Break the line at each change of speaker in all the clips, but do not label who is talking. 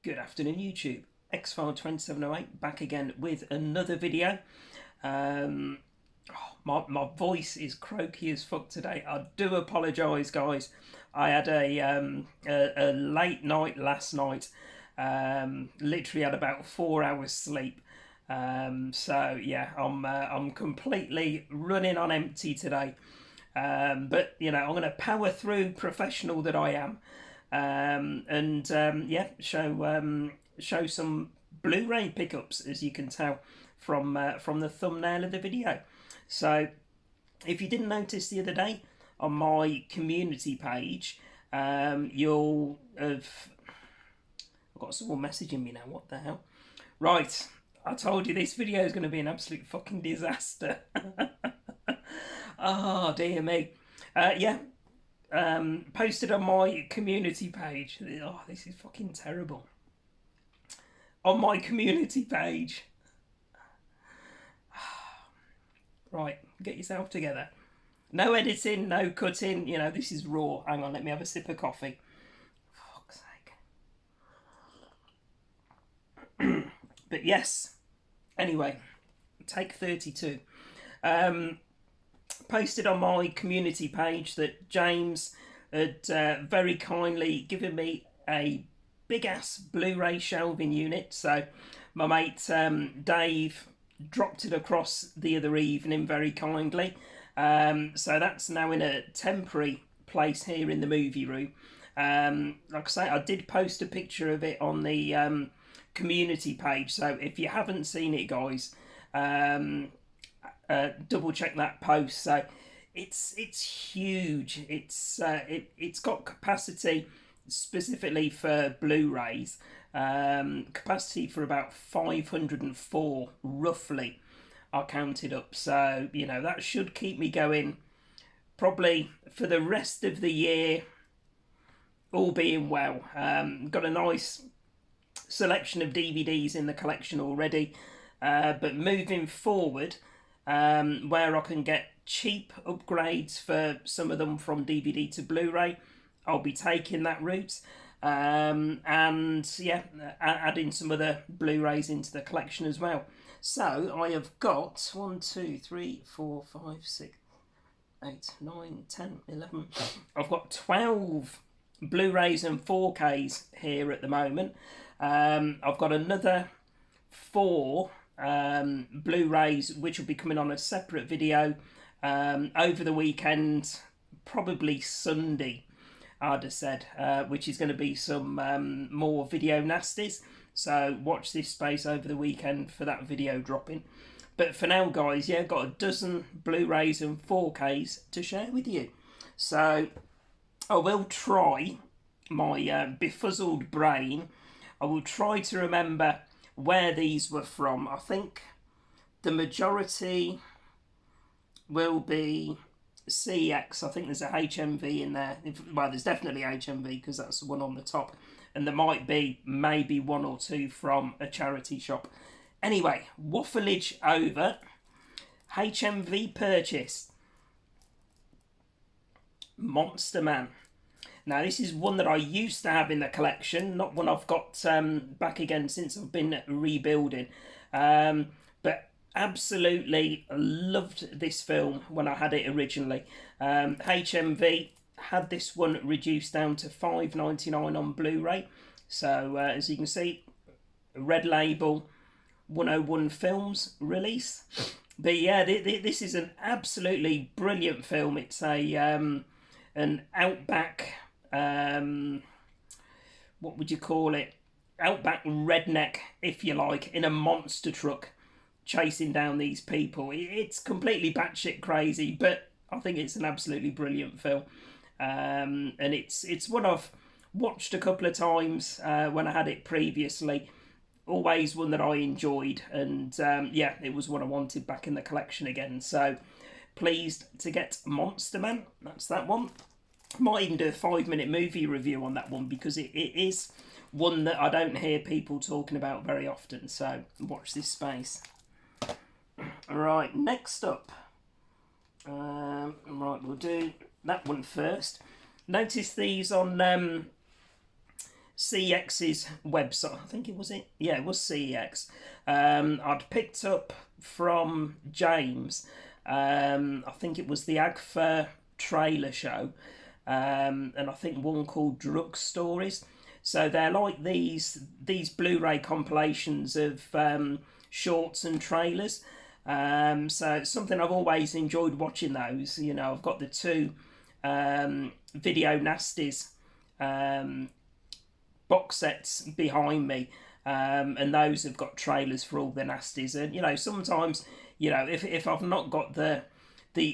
Good afternoon, YouTube. Xfile 2708 back again with another video. Um, my voice is croaky as fuck today. I do apologise, guys. I had a late night last night. Literally had about 4 hours sleep. So yeah, I'm completely running on empty today. But you know, I'm going to power through, professional that I am, and yeah, show some Blu Ray pickups, as you can tell from the thumbnail of the video. So, if you didn't notice the other day on my community page, you'll have. I've got someone messaging me now. What the hell? Right, I told you this video is going to be an absolute fucking disaster. Oh dear me. Yeah, posted on my community page. Oh, this is fucking terrible. On my community page. Right, get yourself together. No editing, no cutting. You know, this is raw. Hang on, let me have a sip of coffee. For fuck's sake. But yes. Anyway, take 32. Posted on my community page that James had very kindly given me a big ass Blu-ray shelving unit. So my mate Dave dropped it across the other evening very kindly. So that's now in a temporary place here in the movie room. Like I say, I did post a picture of it on the community page. So if you haven't seen it, guys, double check that post. So it's huge. It's got capacity specifically for Blu-rays. Capacity for about 504 roughly. I counted up. So you know that should keep me going probably for the rest of the year, all being well. Got a nice selection of DVDs in the collection already, but moving forward, where I can get cheap upgrades for some of them from DVD to Blu-ray, I'll be taking that route. And yeah, adding some other Blu-rays into the collection as well. So I have got 1, 2, 3, 4, 5, 6, 8, 9, 10, 11. I've got 12 Blu-rays and 4Ks here at the moment. I've got another 4 Blu-rays which will be coming on a separate video over the weekend, probably Sunday, I'd have said, which is going to be some more video nasties. So watch this space over the weekend for that video dropping. But for now, guys, yeah, got a dozen Blu-rays and 4Ks to share with you. So I will try my befuzzled brain. I will try to remember where these were from. I think the majority will be CX. I think there's a HMV in there. Well, there's definitely HMV because that's the one on the top. And there might be maybe 1 or 2 from a charity shop. Anyway, waffleage over. HMV purchase. Monster Man. Now, this is one that I used to have in the collection, not one I've got back again since I've been rebuilding. But absolutely loved this film when I had it originally. HMV had this one reduced down to $5.99 on Blu-ray. So, as you can see, red label, 101 Films release. But yeah, this is an absolutely brilliant film. It's an outback, what would you call it? Outback redneck, if you like, in a monster truck chasing down these people. It's completely batshit crazy, but I think it's an absolutely brilliant film. And it's one I've watched a couple of times when I had it previously. Always one that I enjoyed, and yeah, it was one I wanted back in the collection again. So pleased to get Monster Man. That's that one. Might even do a 5-minute movie review on that one because it is one that I don't hear people talking about very often. So watch this space. Alright, next up. Right, we'll do that one first. Notice these on CEX's website. I think it was it. Yeah, it was CEX. I'd picked up from James. I think it was the Agfa trailer show, and I think one called Drug Stories. So they're like these Blu-ray compilations of shorts and trailers. So it's something I've always enjoyed watching those. You know, I've got the two Video Nasties box sets behind me, and those have got trailers for all the nasties. And you know, sometimes, you know, if I've not got the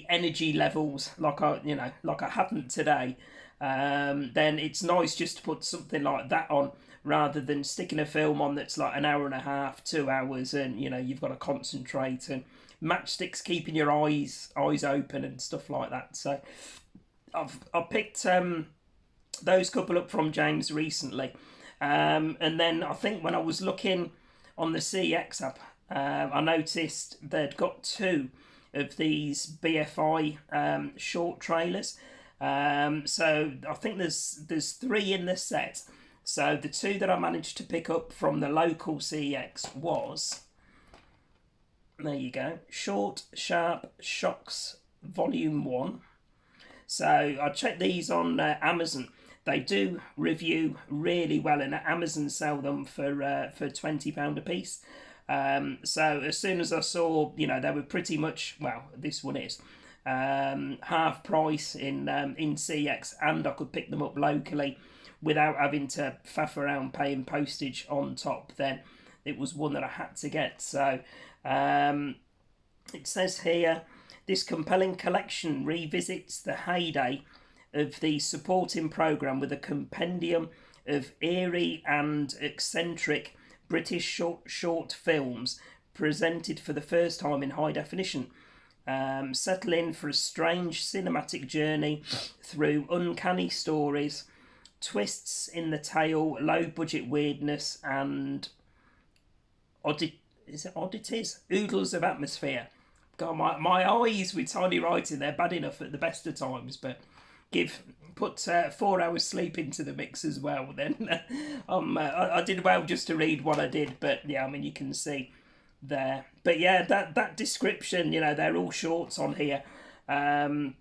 energy levels like I haven't today, then it's nice just to put something like that on rather than sticking a film on that's like an hour and a half, 2 hours, and you know you've got to concentrate, and matchsticks keeping your eyes open and stuff like that. So I picked those couple up from James recently, and then I think when I was looking on the CX app, I noticed they'd got two of these BFI short trailers. So I think there's three in the set. So the two that I managed to pick up from the local CX was, there you go, Short Sharp Shocks Volume 1. So I checked these on Amazon. They do review really well, and Amazon sell them for £20 a piece. So as soon as I saw, you know, they were pretty much, well, this one is half price in CX, and I could pick them up locally without having to faff around paying postage on top, then it was one that I had to get. So it says here, this compelling collection revisits the heyday of the supporting programme with a compendium of eerie and eccentric British short films presented for the first time in high definition. Settle in for a strange cinematic journey through uncanny stories, twists in the tale, low budget weirdness, and oddities? Oodles of atmosphere. God, my eyes with tiny writing, they're bad enough at the best of times, but put 4 hours sleep into the mix as well, then I did well just to read what I did. But yeah, I mean, you can see there. But yeah, that description, you know, they're all shorts on here. And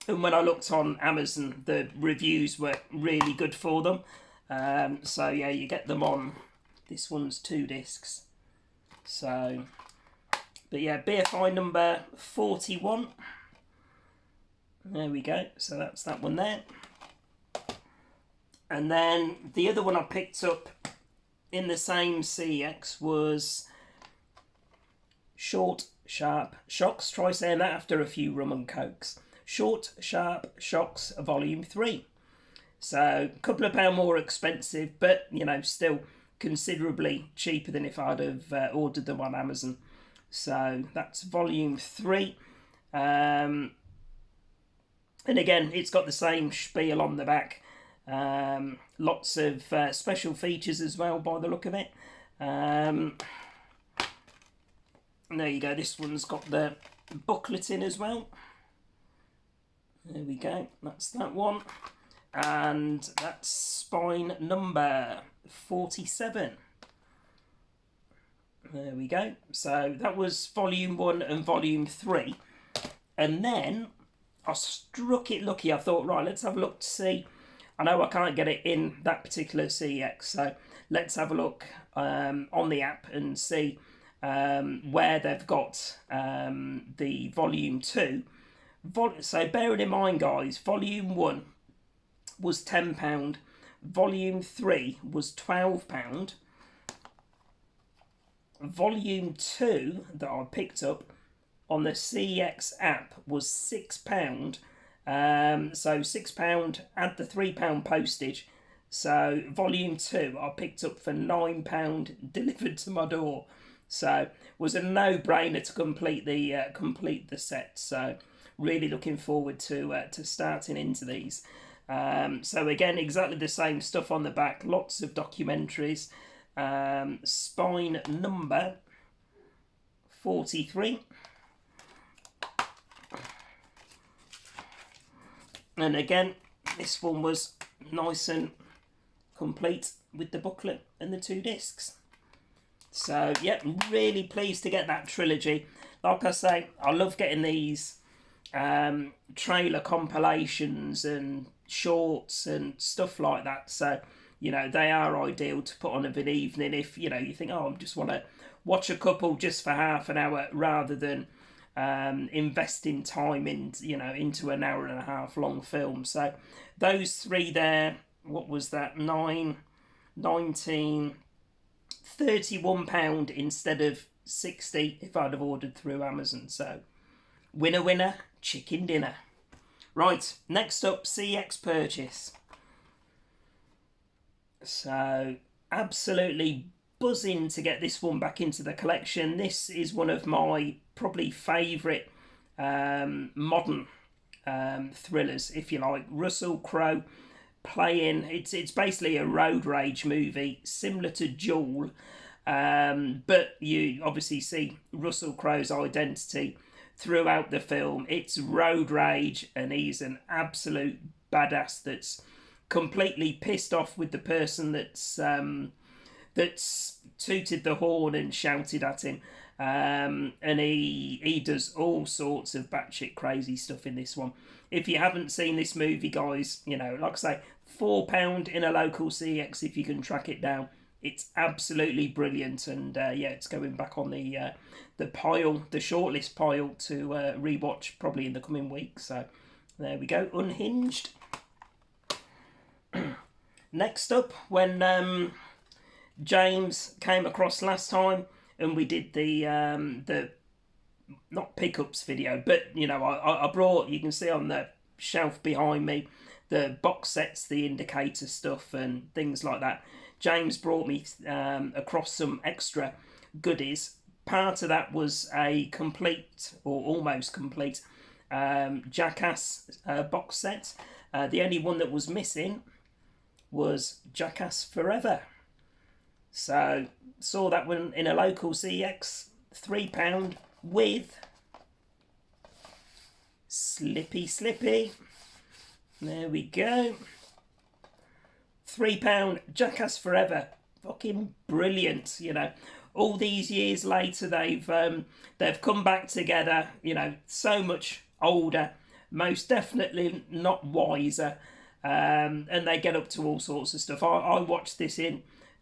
when I looked on Amazon, the reviews were really good for them. So yeah, you get them on, this one's 2 discs. So, but yeah, BFI number 41. There we go. So that's that one there. And then the other one I picked up in the same CX was Short Sharp Shocks. Try saying that after a few rum and cokes. Short Sharp Shocks Volume 3. So a couple of pound more expensive, but you know, still considerably cheaper than if I'd have ordered them on Amazon. So that's Volume 3. And again, it's got the same spiel on the back. Lots of special features as well, by the look of it. There you go. This one's got the booklet in as well. There we go. That's that one. And that's spine number 47. There we go. So that was Volume 1 and Volume 3. And then I struck it lucky. I thought, right, let's have a look to see. I know I can't get it in that particular CX, so let's have a look on the app and see where they've got the Volume 2. So bearing in mind, guys, Volume 1 was £10. Volume 3 was £12. Volume 2 that I picked up on the CX app was £6. So £6, add the £3 postage. So Volume 2 I picked up for £9 delivered to my door. So was a no-brainer to complete the set. So really looking forward to starting into these. So again, exactly the same stuff on the back. Lots of documentaries. Spine number 43. And again, this one was nice and complete with the booklet and the 2 discs. So, yeah, I'm really pleased to get that trilogy. Like I say, I love getting these trailer compilations and shorts and stuff like that. So, you know, they are ideal to put on of an evening if, you know, you think, oh, I just want to watch a couple just for half an hour rather than investing time in, you know, into an hour and a half long film. So those 3 there, what was that, 9, 19, £31 instead of 60 if I'd have ordered through Amazon. So winner winner, chicken dinner. Right, next up, CX purchase. So absolutely buzzing to get this one back into the collection. This is one of my probably favourite modern thrillers, if you like. Russell Crowe playing, it's basically a road rage movie similar to Jewel, but you obviously see Russell Crowe's identity throughout the film. It's road rage and he's an absolute badass that's completely pissed off with the person that's tooted the horn and shouted at him, and he does all sorts of batshit crazy stuff in this one. If you haven't seen this movie, guys, you know, like I say, £4 in a local CX if you can track it down. It's absolutely brilliant, and yeah, it's going back on the pile, the shortlist pile to rewatch probably in the coming weeks. So there we go, Unhinged. Next up, when James came across last time and we did the not pickups video, but you know, I brought, you can see on the shelf behind me, the box sets, the indicator stuff and things like that. James brought me across some extra goodies. Part of that was a complete or almost complete Jackass box set. The only one that was missing was Jackass Forever. So saw that one in a local CX, £3 with Slippy. There we go. £3 Jackass Forever. Fucking brilliant, you know. All these years later, they've come back together, you know, so much older, most definitely not wiser, and they get up to all sorts of stuff. I watched this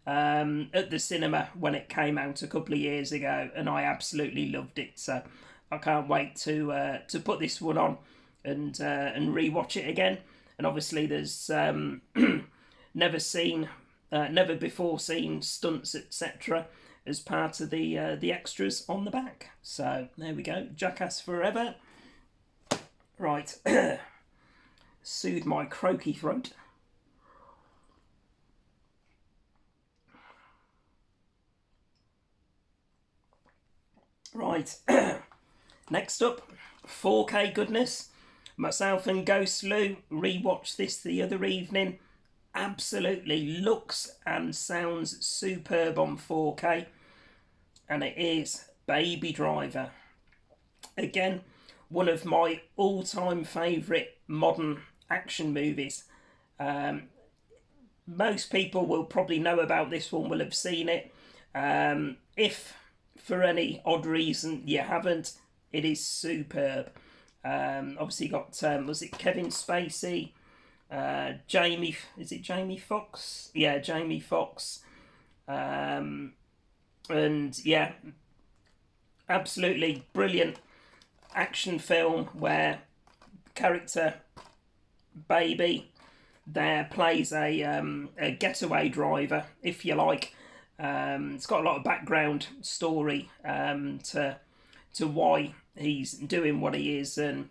at the cinema when it came out a couple of years ago, and I absolutely loved it. So I can't wait to put this one on and rewatch it again. And obviously, there's never before seen stunts, etc., as part of the extras on the back. So there we go, Jackass Forever. Right, soothe my croaky throat. Right, next up, 4K goodness. Myself and Ghost Lou rewatched this the other evening. Absolutely looks and sounds superb on 4K, and it is Baby Driver. Again, one of my all-time favourite modern action movies. Most people will probably know about this one, will have seen it. If for any odd reason you haven't, it is superb. Obviously got, was it Kevin Spacey? Is it Jamie Foxx? Yeah, Jamie Foxx. And yeah, absolutely brilliant action film where character Baby there plays a getaway driver, if you like. It's got a lot of background story to why he's doing what he is and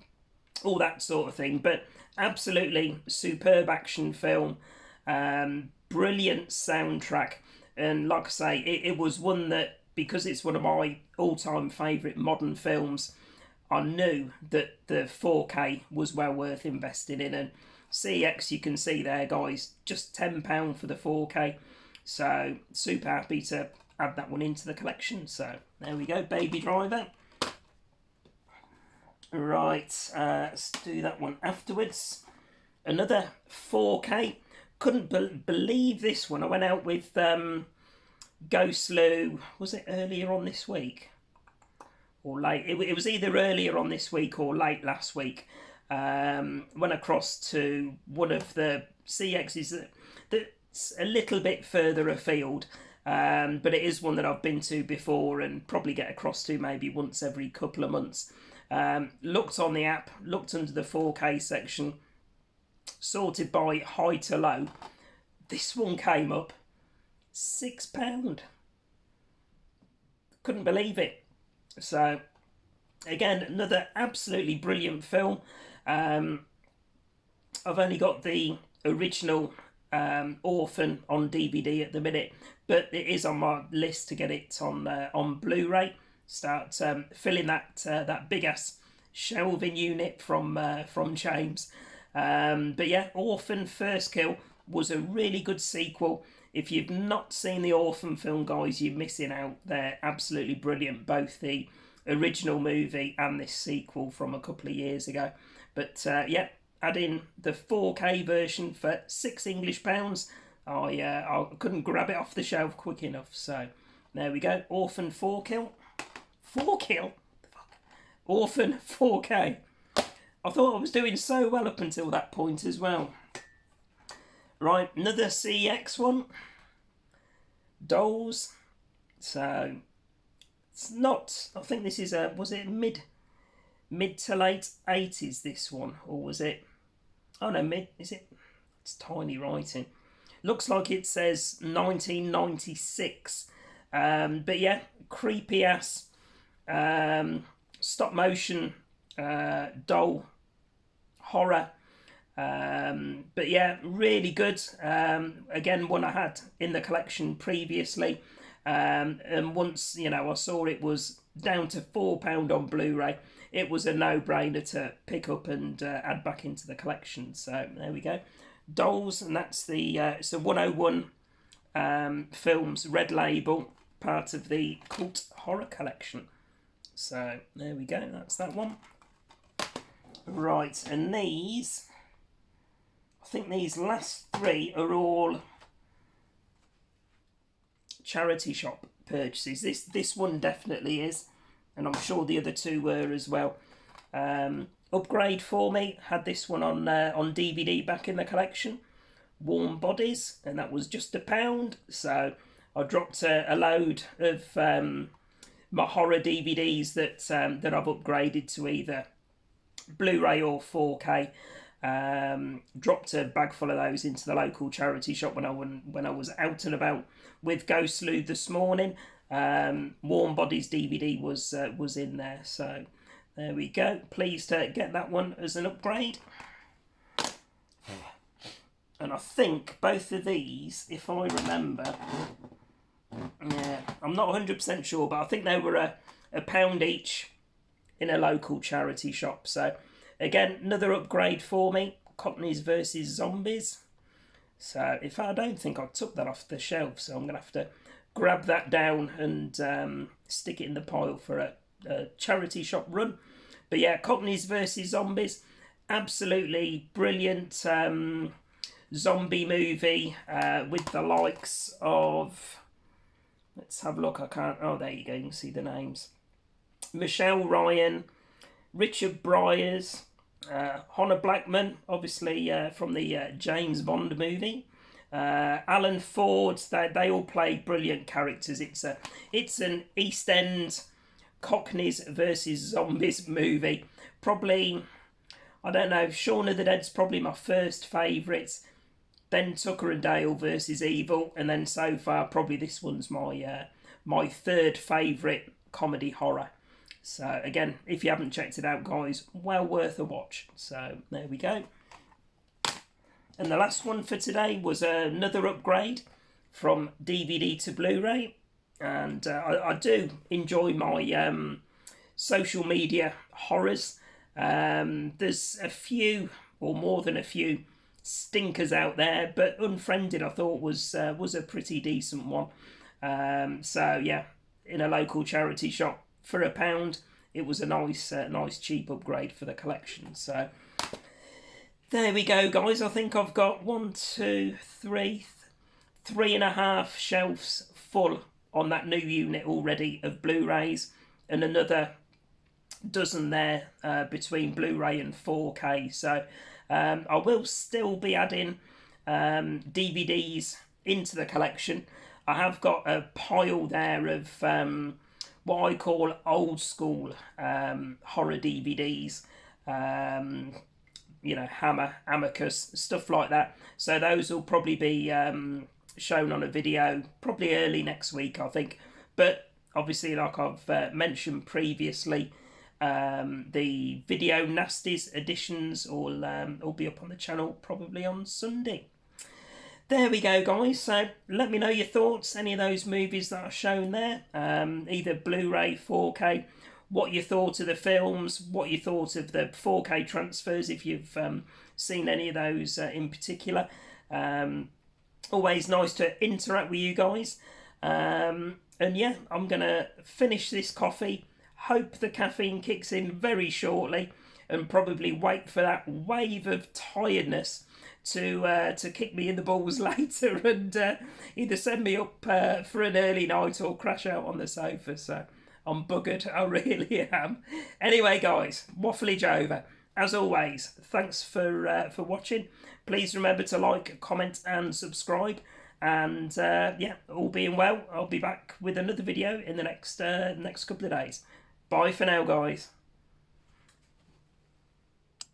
all that sort of thing, but absolutely superb action film, brilliant soundtrack, and like I say, it was one that, because it's one of my all-time favourite modern films, I knew that the 4K was well worth investing in, and CX, you can see there, guys, just £10 for the 4K, so super happy to add that one into the collection. So there we go, Baby Driver. Right, let's do that one afterwards. Another 4K, couldn't believe this one. I went out with Go Slew, was it earlier on this week? Or late? It was either earlier on this week or late last week. Went across to one of the CXs that's a little bit further afield. But it is one that I've been to before and probably get across to maybe once every couple of months. Looked on the app, looked under the 4K section, sorted by high to low. This one came up £6. Couldn't believe it. So again, another absolutely brilliant film. I've only got the original Orphan on DVD at the minute, but it is on my list to get it on Blu-ray. Start filling that big ass shelving unit from James. But yeah, Orphan First Kill was a really good sequel. If you've not seen the Orphan film, guys, you're missing out. They're absolutely brilliant, both the original movie and this sequel from a couple of years ago. But yeah, add in the 4K version for £6 English. I couldn't grab it off the shelf quick enough. So there we go. Orphan 4Kill. 4Kill? Orphan 4K. I thought I was doing so well up until that point as well. Right, another CX one. Dolls. So it's not. I think this is a. Was it mid to late 80s? This one, or was it? Oh no, mid. Is it? It's tiny writing. Looks like it says 1996. But yeah, creepy ass stop motion doll horror. But yeah, really good. Again, one I had in the collection previously. And once, I saw it was down to £4 on Blu-ray, it was a no-brainer to pick up and add back into the collection. So there we go. Dolls, and that's it's the 101 Films Red Label, part of the Cult Horror Collection. So there we go, that's that one. Right, and these, I think these last three are all charity shop purchases. This one definitely is, and I'm sure the other two were as well. Upgrade for me, had this one on DVD back in the collection. Warm Bodies, and that was just £1. So I dropped a load of my horror DVDs that I've upgraded to either Blu-ray or 4K. Dropped a bag full of those into the local charity shop when I was out and about with Go Slew this morning. Warm Bodies DVD was in there, so there we go. Pleased to get that one as an upgrade. And I think both of these, if I remember, yeah, I'm not 100% sure, but I think they were a £1 each in a local charity shop. So again, another upgrade for me. Cockneys versus Zombies. So I don't think I took that off the shelf, so I'm going to have to grab that down and stick it in the pile for a charity shop run. But yeah, Cockneys versus Zombies, absolutely brilliant zombie movie with the likes of, let's have a look, there you go, you can see the names. Michelle Ryan, Richard Bryars, Honor Blackman, obviously from the James Bond movie. Alan Ford, they all play brilliant characters. It's an East End Cockneys versus Zombies movie. Probably, I don't know, Shaun of the Dead's probably my first favourites. Then Tucker and Dale versus Evil, and then so far probably this one's my third favourite comedy horror. So again, if you haven't checked it out, guys, well worth a watch. So there we go. And the last one for today was another upgrade from DVD to Blu-ray. And I do enjoy my social media horrors. There's a few, or more than a few, stinkers out there, but Unfriended I thought was a pretty decent one. So yeah, in a local charity shop for £1, it was a nice cheap upgrade for the collection. So There we go, guys. I think I've got 3.5 shelves full on that new unit already of Blu-rays, and another dozen there between Blu-ray and 4K. So I will still be adding DVDs into the collection. I have got a pile there of what I call old school horror DVDs. You know, Hammer, Amicus, stuff like that. So those will probably be shown on a video probably early next week, I think. But obviously, like I've mentioned previously, the Video Nasties editions will be up on the channel probably on Sunday. There we go, guys. So let me know your thoughts, any of those movies that are shown there, either Blu-ray, 4K, what you thought of the films, what you thought of the 4K transfers, if you've seen any of those in particular. Always nice to interact with you guys. And yeah, I'm going to finish this coffee. Hope the caffeine kicks in very shortly, and probably wait for that wave of tiredness to kick me in the balls later and either send me up for an early night or crash out on the sofa. So I'm buggered, I really am. Anyway, guys, waffleage over. As always, thanks for watching. Please remember to like, comment and subscribe. And yeah, all being well, I'll be back with another video in the next couple of days. Bye for now, guys.